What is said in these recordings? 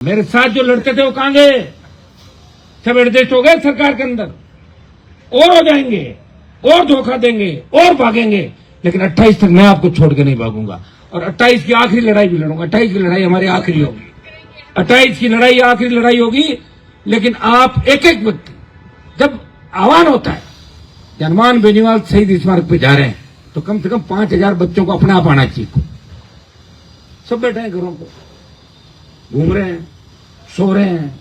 मेरे साथ जो लड़ते थे वो कहां गए? सब एडजस्ट हो गए सरकार के अंदर, और हो जाएंगे, और धोखा देंगे, और भागेंगे। लेकिन 28 तक मैं आपको छोड़ के नहीं भागूंगा। और 28 की आखिरी लड़ाई भी लड़ूंगा। 28 की लड़ाई हमारी आखिरी होगी। 28 की लड़ाई आखिरी लड़ाई होगी। लेकिन आप एक एक व्यक्ति, जब आह्वान होता है कि हनुमान बेनीवाल शहीद स्मारक पे जा रहे हैं, तो कम से कम 5000 बच्चों को अपने आप आना चाहिए। सब बैठे हैं घरों पर, घूम रहे हैं, सो रहे हैं।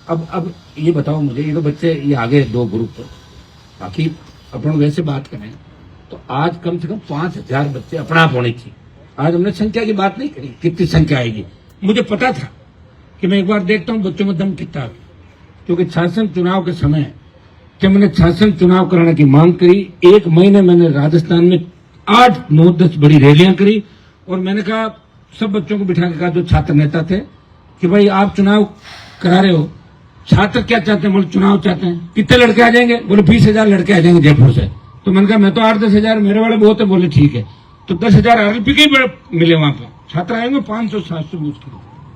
अब ये बताओ मुझे, ये तो बच्चे ये आगे दो ग्रुप, बाकी अपन वैसे बात करें तो आज कम से कम 5000 बच्चे अपना आप होने चाहिए। आज हमने संख्या की बात नहीं करी, कितनी संख्या आएगी। मुझे पता था कि मैं एक बार देखता हूं बच्चों में दम कितना, क्योंकि शासन चुनाव के समय जब मैंने शासन चुनाव कराने की मांग करी, एक महीने मैंने राजस्थान में 8, 9, 10 बड़ी रैलियां करी। और मैंने कहा, सब बच्चों को बिठा के कहा जो छात्र नेता थे कि भाई आप चुनाव करा रहे हो, छात्र क्या चाहते हैं? बोले चुनाव चाहते हैं। कितने लड़के आ जाएंगे? बोले 20,000 लड़के आ जाएंगे जयपुर से। तो मैंने कहा मैं तो 8-10 हजार, मेरे वाले बहुत है। बोले ठीक है, तो 10,000 आरएलपी के ही मिले वहां पे। छात्र आएंगे 500-700 मुश्किल,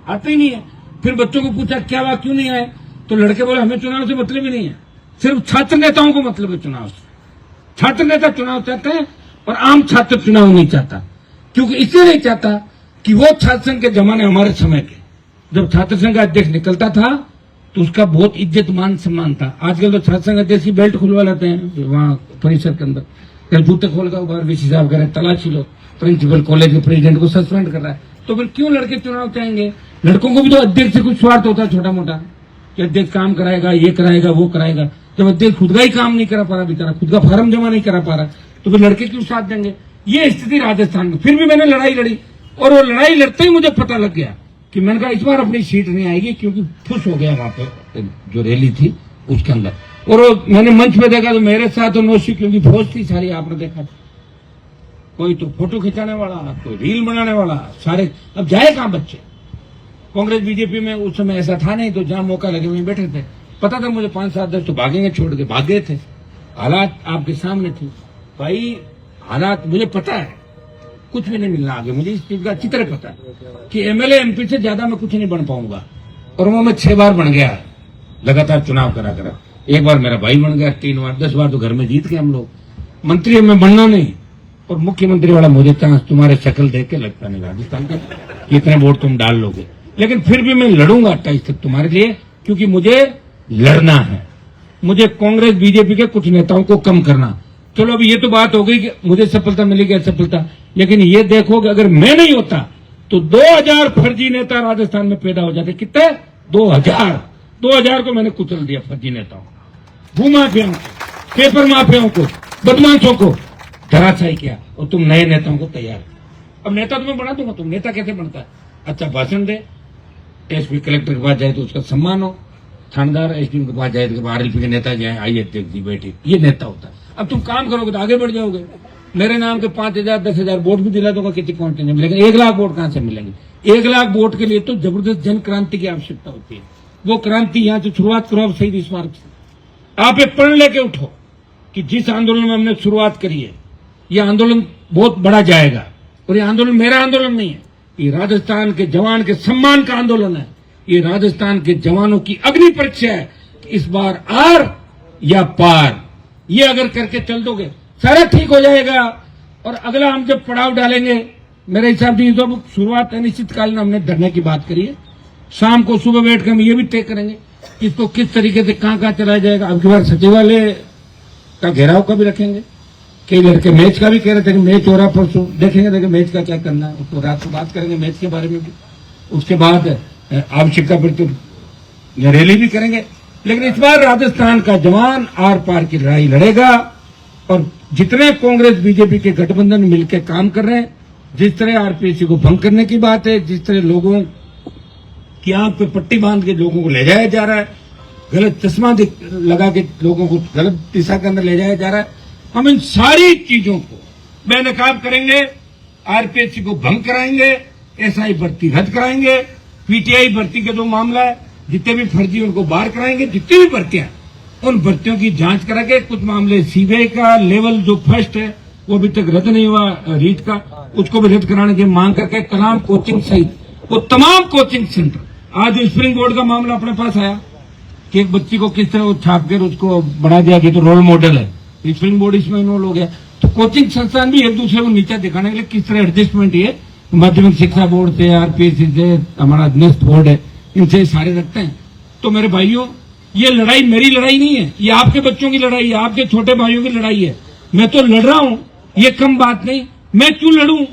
आते ही नहीं है। फिर बच्चों को पूछा क्या बात, क्यों नहीं आए? तो लड़के बोले हमें चुनाव से मतलब ही नहीं है, सिर्फ छात्र नेताओं को मतलब है चुनाव से। छात्र नेता चुनाव चाहते हैं और आम छात्र चुनाव नहीं चाहता। क्योंकि इसलिए नहीं चाहता कि वो छात्र संघ के जमाने, हमारे समय के, जब छात्र संघ का अध्यक्ष निकलता था तो उसका बहुत इज्जत मान सम्मान था। आजकल तो छात्र संघ अध्यक्ष की बेल्ट खुलवा लेते हैं वहां परिसर के अंदर, जूते खोल कर बाहर वीसी साहब करें, तलाशी लो, प्रिंसिपल कॉलेज के प्रेसिडेंट को सस्पेंड कर रहा है। तो फिर क्यों लड़के चुनाव चाहेंगे? लड़कों को भी तो अध्यक्ष से कुछ स्वार्थ होता है छोटा मोटा, कि अध्यक्ष काम कराएगा, ये कराएगा, वो कराएगा। जब अध्यक्ष खुद का ही काम नहीं करा पा रहा, बेचारा खुद का फार्म जमा नहीं करा पा रहा, तो फिर लड़के क्यों साथ देंगे? ये स्थिति राजस्थान में। फिर भी मैंने लड़ाई लड़ी, और वो लड़ाई लड़ते ही मुझे पता लग गया कि मैंने कहा इस बार अपनी सीट नहीं आएगी, क्योंकि खुश हो गया वहां पे जो रैली थी उसके अंदर। और वो मैंने मंच पे देखा तो मेरे साथ नौशी, क्योंकि फौज थी सारी, आपने देखा था। कोई तो फोटो खिंचाने वाला, कोई रील बनाने वाला, सारे। अब जाए कहां बच्चे? कांग्रेस बीजेपी में उस समय ऐसा था नहीं, तो जहां मौका लगे वहीं बैठे थे। पता था मुझे 5-7-10 तो भागेंगे छोड़ के, भाग गए थे। हालात आपके सामने थी भाई, हालात मुझे पता है, कुछ भी नहीं मिलना आगे। मुझे इस चीज का अच्छी तरह पता है कि एमएलए एमपी से ज्यादा मैं कुछ नहीं बन पाऊंगा। और वो मैं 6 बार बन गया लगातार चुनाव करा करा। एक बार मेरा भाई बन गया, 3 बार, 10 बार तो घर में जीत गए हम लोग। मंत्री में बनना नहीं, और मुख्यमंत्री वाला मुझे चांस तुम्हारे शक्ल देख के लगता नहीं राजस्थान का कितने वोट तुम डाल लोगे। लेकिन फिर भी मैं लड़ूंगा 28 तक तुम्हारे लिए, क्योंकि मुझे लड़ना है। मुझे कांग्रेस बीजेपी के कुछ नेताओं को कम करना। चलो अभी ये तो बात हो गई कि मुझे सफलता मिलेगी, असफलता, लेकिन ये देखो कि अगर मैं नहीं होता तो 2000 फर्जी नेता राजस्थान में पैदा हो जाते। कितने? 2000 को मैंने कुचल दिया। फर्जी नेताओं, भूमाफियाओं, पेपर माफियाओं को, बदमाशों को धराशायी किया, और तुम नए नेताओं को तैयार। अब नेता तुम्हें बना दूंगा। तुम नेता कैसे बनता है? अच्छा भाषण दे, एसपी कलेक्टर के पास जाए तो उसका सम्मान हो, थानेदार एसपी के पास जाए तो आरएलपी के नेता जाए, आइए अध्यक्ष जी बैठे, ये नेता होता है। अब तुम काम करोगे तो आगे बढ़ जाओगे। मेरे नाम के 5000, 10,000 वोट भी दिला दूंगा, किसी पहुंचते नहीं, लेकिन 1 लाख वोट कहां से मिलेंगे? 1 लाख वोट के लिए तो जबरदस्त जन क्रांति की आवश्यकता होती है। वो क्रांति यहां से शुरुआत करो शहीद स्मारक से। आप एक प्रण लेके उठो कि जिस आंदोलन में हमने शुरुआत करी है, यह आंदोलन बहुत बड़ा जाएगा। और यह आंदोलन मेरा आंदोलन नहीं है, ये राजस्थान के जवान के सम्मान का आंदोलन है। ये राजस्थान के जवानों की अग्नि परीक्षा है कि इस बार आर या पार। ये अगर करके चल दोगे सारा ठीक हो जाएगा। और अगला हम जब पड़ाव डालेंगे, मेरे हिसाब से तो शुरुआत अनिश्चितकालीन हमने धरने की बात करी है। शाम को सुबह बैठ कर हम ये भी तय करेंगे कि इसको किस तरीके से कहां चलाया जाएगा। अब की बार सचिवालय का घेराव का भी रखेंगे। कई लड़के मैच का भी कह रहे थे कि मैच हो रहा परसों, देखेंगे देखिए मैच का क्या करना है, उसको रात को बात करेंगे मैच के बारे में भी। उसके बाद आवश्यकता पड़ी तो रैली भी करेंगे। लेकिन इस बार राजस्थान का जवान आर पार की लड़ाई लड़ेगा। और जितने कांग्रेस बीजेपी के गठबंधन मिलकर काम कर रहे हैं, जिस तरह आरपीसी को भंग करने की बात है, जिस तरह लोगों की आंख पे पट्टी बांध के लोगों को ले जाया जा रहा है, गलत चश्मा लगा के लोगों को गलत दिशा के अंदर ले जाया जा रहा है, हम इन सारी चीजों को बेनकाब करेंगे। आरपीएससी को भंग कराएंगे, एसआई भर्ती रद्द कराएंगे, पीटीआई भर्ती के जो मामला है, जितने भी फर्जी उनको बाहर कराएंगे। जितनी भी भर्तियां, उन भर्तियों की जांच कराके, कुछ मामले सीबीआई का लेवल जो फर्स्ट है वो अभी तक रद्द नहीं हुआ रीट का, उसको भी रद्द कराने की मांग करके कलाम कोचिंग सहित वो तमाम कोचिंग सेंटर आज स्प्रिंग बोर्ड का मामला अपने पास आया कि एक बच्ची को किस तरह छाप कर उसको बना दिया कि तो रोल मॉडल है। स्प्रिंग बोर्ड इसमें इन्वॉल्व हो गया। तो कोचिंग संस्थान भी एक दूसरे को नीचा दिखाने के लिए किस तरह एडजस्टमेंट है, माध्यमिक शिक्षा बोर्ड से, आरपीएससी से, हमारा नेस्ट बोर्ड है, इनसे सारे रखते हैं। तो मेरे भाइयों, ये लड़ाई मेरी लड़ाई नहीं है, ये आपके बच्चों की लड़ाई है, आपके छोटे भाइयों की लड़ाई है। मैं तो लड़ रहा हूं, ये कम बात नहीं। मैं क्यों लड़ूं?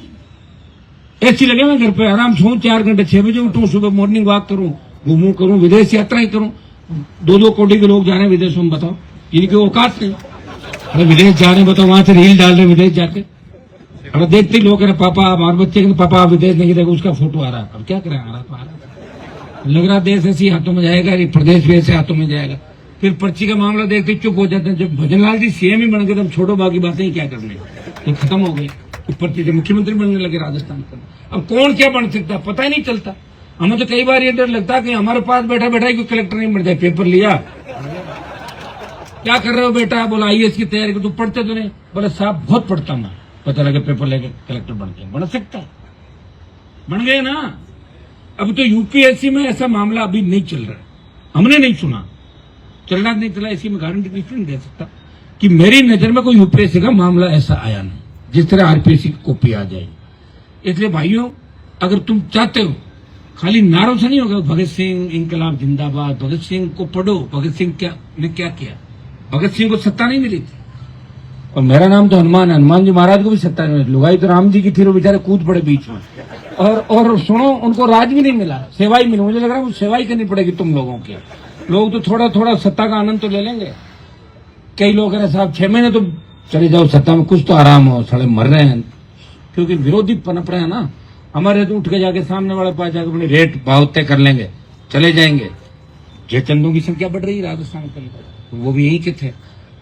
ऐसी लगे मैं घर पे आराम से 4 घंटे 6 बजे उठूं, सुबह मॉर्निंग वॉक करूं, घूमूं करूं, विदेश यात्राएं करूं। 2-2 कोटी के लोग जा रहे हैं विदेशों में, बताओ इनकी औकात नहीं। अरे विदेश जा रहे हैं, बताओ, वहां से रील डाल रहे विदेश जाके। अगर देखते ही लोग कह रहे पापा हमारे बच्चे के, पापा विदेश नहीं देखो, उसका फोटो आ रहा है। अब क्या करें, आ रहा तो आ रहा। लग रहा देश ऐसे हाथों में जाएगा, प्रदेश भी ऐसे हाथों में जाएगा। फिर पर्ची का मामला देखते चुप हो जाते हैं। जब भजनलाल जी सीएम ही बन गए, तब छोड़ो बाकी बातें ही क्या करने, तो खत्म हो गई। पर्ची से मुख्यमंत्री बनने लगे राजस्थान का। अब कौन क्या बन सकता है पता ही नहीं चलता। हमें तो कई बार ये डर लगता है कि हमारे पास बैठा बैठा ही कोई कलेक्टर नहीं बन जाए। पेपर लिया, क्या कर रहे हो बेटा? बोला आईएएस की तैयारी कर। तू पढ़ते तो नहीं? बोले साहब बहुत पढ़ता मैं। पता लगे पेपर लेके कलेक्टर बन गए। बन सकता है, बन गए ना। अब तो यूपीएससी में ऐसा मामला अभी नहीं चल रहा है, हमने नहीं सुना, चलना नहीं चला। इसी में गारंटी नहीं दे सकता कि मेरी नजर में कोई यूपीएससी का मामला ऐसा आया नहीं जिस तरह आरपीएससी की कॉपी आ जाए। इसलिए भाइयों, अगर तुम चाहते हो, खाली नारों से नहीं होगा भगत सिंह इंकलाब जिंदाबाद, भगत सिंह को पढ़ो। भगत सिंह ने क्या किया? भगत सिंह को सत्ता नहीं मिली थी, और मेरा नाम तो हनुमान है। हनुमान जी महाराज को भी सत्ता नहीं मिली। लुगाई तो राम जी की थी, वो बेचारे कूद पड़े बीच में। और सुनो, उनको राज भी नहीं मिला, सेवाई मिली। मुझे लग रहा है वो सेवाई करनी पड़ेगी तुम लोगों की। लोग तो थोड़ा थोड़ा सत्ता का आनंद तो ले लेंगे। कई लोग कह रहे साहब 6 महीने तो चले जाओ सत्ता में, कुछ तो आराम हो, साले मर रहे हैं। क्योंकि विरोधी पनप रहे हैं ना हमारे, तो उठ के जाके सामने वाले पास जाकर अपने रेट भाव तय कर लेंगे, चले जाएंगे। जयचंदों की संख्या बढ़ रही है राजस्थान के अंदर, तो वो भी यही के थे।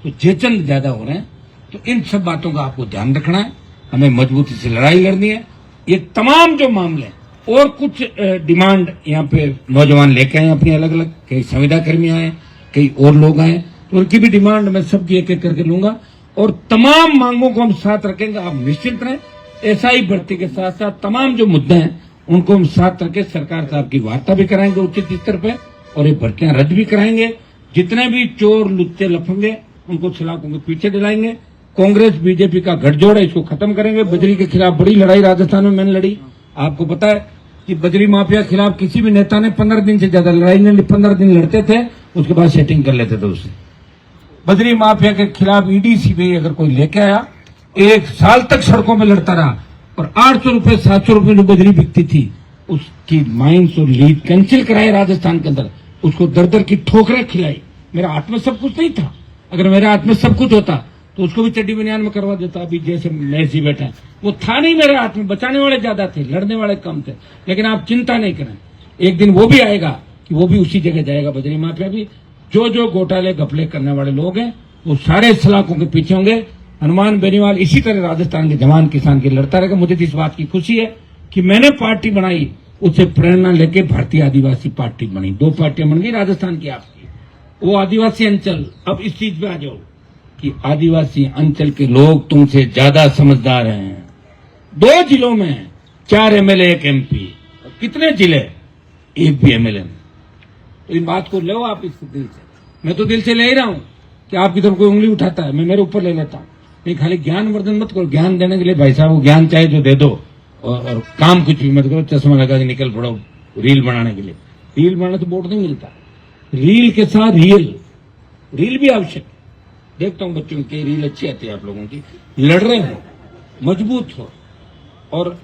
तो जयचंद ज्यादा हो रहे हैं। तो इन सब बातों का आपको ध्यान रखना है। हमें मजबूती से लड़ाई लड़नी है। ये तमाम जो मामले और कुछ डिमांड यहाँ पे नौजवान लेके आए अपनी अलग अलग, कई संविदा कर्मी आए, कई और लोग आए, तो उनकी भी डिमांड मैं सबकी एक एक करके लूंगा और तमाम मांगों को हम साथ रखेंगे। आप निश्चित रहें। एसआई भर्ती के साथ साथ तमाम जो मुद्दे हैं उनको हम साथ रखे सरकार साहब की वार्ता भी कराएंगे उचित स्तर पे, और ये भर्तियां रद्द भी कराएंगे। जितने भी चोर लुच्चे लफंगे उनको सलाखों के पीछे दिलाएंगे। कांग्रेस बीजेपी का गठजोड़ है, इसको खत्म करेंगे। बजरी के खिलाफ बड़ी लड़ाई राजस्थान में मैंने लड़ी। आपको पता है कि बजरी माफिया के खिलाफ किसी भी नेता ने 15 दिन से ज्यादा लड़ाई नहीं, 15 दिन लड़ते थे, उसके बाद सेटिंग कर लेते थे उससे। बजरी माफिया के खिलाफ ईडी सीबीआई अगर कोई लेके आया, 1 साल तक सड़कों में लड़ता रहा, और 800 रुपए 700 रुपए जो बजरी बिकती थी उसकी माइंस और लीड कैंसिल कराए राजस्थान के अंदर। उसको दर दर की ठोकरें खिलाई। मेरा हाथ में सब कुछ नहीं था। अगर मेरे हाथ में सब कुछ होता तो उसको भी चड्डी बनियान में करवा देता। अभी जैसे मैसी बैठा है, वो था नहीं मेरे हाथ में। बचाने वाले ज्यादा थे, लड़ने वाले कम थे। लेकिन आप चिंता नहीं करें, एक दिन वो भी आएगा कि वो भी उसी जगह जाएगा। बजरी माफिया भी, जो घोटाले घपले करने वाले लोग हैं वो सारे सलाखों के पीछे होंगे। हनुमान बेनीवाल इसी तरह राजस्थान के जवान किसान की लड़ता रहेगा। मुझे इस बात की खुशी है कि मैंने पार्टी बनाई, उससे प्रेरणा लेके भारतीय आदिवासी पार्टी बनी। 2 पार्टियां बन गई राजस्थान की आपकी। वो आदिवासी अंचल, अब इस चीज पे आ जाओ कि आदिवासी अंचल के लोग तुमसे ज्यादा समझदार हैं। 2 जिलों में 4 एमएलए 1 एमपी, कितने जिले, 1 भी एमएलए नहीं। तो इन बात को लो आप इस दिल से। मैं तो दिल से ले ही रहा हूं कि आपकी तरफ कोई उंगली उठाता है मैं मेरे ऊपर ले लेता हूं। नहीं, खाली ज्ञान वर्धन मत करो। ज्ञान देने के लिए भाई साहब वो ज्ञान चाहे जो दे दो, और काम कुछ भी मत करो। चश्मा लगा के निकल पड़ो रील बनाने के लिए। रील बनाने तो वोट नहीं मिलता। रील के साथ रील भी आवश्यक। देखता हूं बच्चों की रील अच्छी आती है आप लोगों की। लड़ रहे हो, मजबूत हो और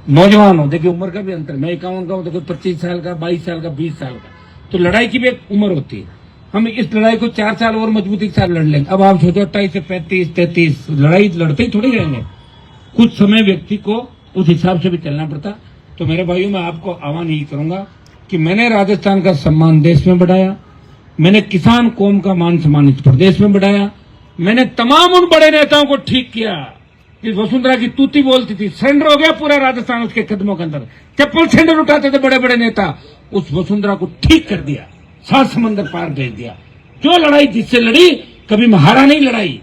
नौजवान हो। देखिए उम्र का भी अंतर, मैं 51 का हूं तो कोई 25 साल का, 22 साल का, 20 साल का। तो लड़ाई की भी एक उम्र होती है। हम इस लड़ाई को 4 साल और मजबूती के साथ लड़ लेंगे। अब आप सोचो 28 से 35, 33 लड़ाई लड़ते ही थोड़ी रहेंगे। कुछ समय व्यक्ति को उस हिसाब से भी चलना पड़ता। तो मेरे भाइयों, मैं आपको आह्वान यही करूंगा कि मैंने राजस्थान का सम्मान देश में बढ़ाया, मैंने किसान कौम का मान सम्मान इस प्रदेश में बढ़ाया, मैंने तमाम उन बड़े नेताओं को ठीक किया जिस वसुंधरा की तूती बोलती थी। सरेंडर हो गया पूरा राजस्थान उसके कदमों के अंदर। चप्पल सरेंडर उठाते थे बड़े बड़े नेता, उस वसुंधरा को ठीक कर दिया, 7 समंदर पार भेज दिया। जो लड़ाई जिससे लड़ी, कभी मैं हारा नहीं लड़ाई।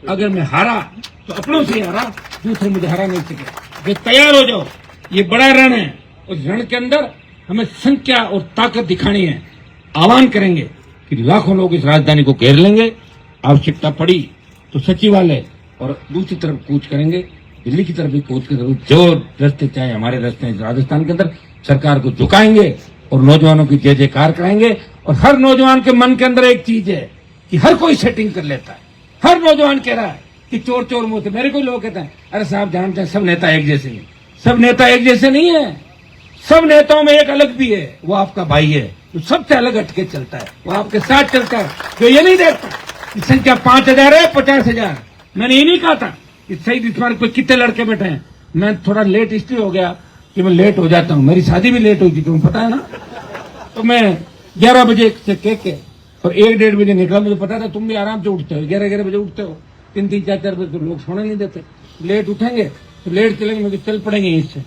अगर मैं हारा तो अपनों से हारा, दूसरे मुझे हरा नहीं सके। जो तैयार हो जाओ, ये बड़ा रण है। उस रण के अंदर हमें संख्या और ताकत दिखानी है। आह्वान करेंगे कि लाखों लोग इस राजधानी को घेर लेंगे, आवश्यकता पड़ी तो सचिवालय और दूसरी तरफ कूच करेंगे, दिल्ली की तरफ भी कूच करेंगे। जो रास्ते चाहे हमारे रास्ते हैं राजस्थान के अंदर, सरकार को झुकाएंगे और नौजवानों की जय जयकार कराएंगे। और हर नौजवान के मन के अंदर एक चीज है कि हर कोई सेटिंग कर लेता है। हर नौजवान कह रहा है कि चोर चोर मुंह से। मेरे कोई लोग कहते हैं अरे साहब जानते हैं सब नेता एक जैसे नहीं। सब नेता एक जैसे नहीं है। सब नेताओं में एक अलग भी है, वो आपका भाई है, जो सबसे अलग हटके चलता है, वो आपके साथ चलता है, जो ये नहीं देखता कि संख्या 5,000 है 50,000। मैंने ये नहीं कहा था कि शहीद स्मारक पे कितने लड़के बैठे हैं। मैं थोड़ा लेट इसलिए हो गया कि मैं लेट हो जाता हूँ, मेरी शादी भी लेट हुई थी, तुम्हें पता है ना। तो मैं 11 बजे से कह के और 1-1:30 बजे निकला। मुझे पता था तुम भी आराम से उठते हो, 11-11 बजे उठते हो, 3-3, 4-4 बजे तो लोग सोने नहीं देते। लेट उठेंगे तो लेट चलेंगे, मुझे चल पड़ेंगे इससे।